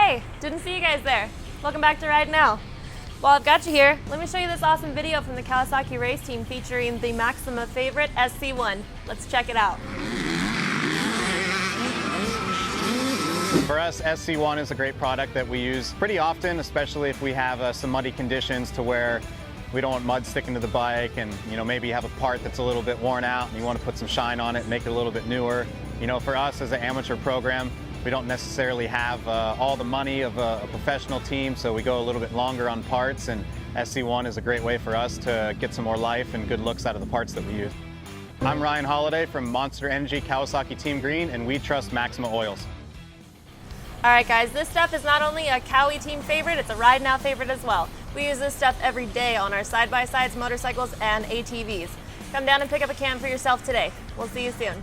Hey, didn't see you guys there. Welcome back to Ride Now. While I've got you here, let me show you this awesome video from the Kawasaki race team featuring the Maxima favorite, SC1. Let's check it out. For us, SC1 is a great product that we use pretty often, especially if we have some muddy conditions to where we don't want mud sticking to the bike, and maybe you have a part that's a little bit worn out and you want to put some shine on it and make it a little bit newer. For us as an amateur program, we don't necessarily have all the money of a professional team, so we go a little bit longer on parts, and SC1 is a great way for us to get some more life and good looks out of the parts that we use. I'm Ryan Holiday from Monster Energy Kawasaki Team Green, and we trust Maxima oils. All right, guys, this stuff is not only a Kawi team favorite, it's a Ride Now favorite as well. We use this stuff every day on our side-by-sides, motorcycles, and ATVs. Come down and pick up a can for yourself today. We'll see you soon.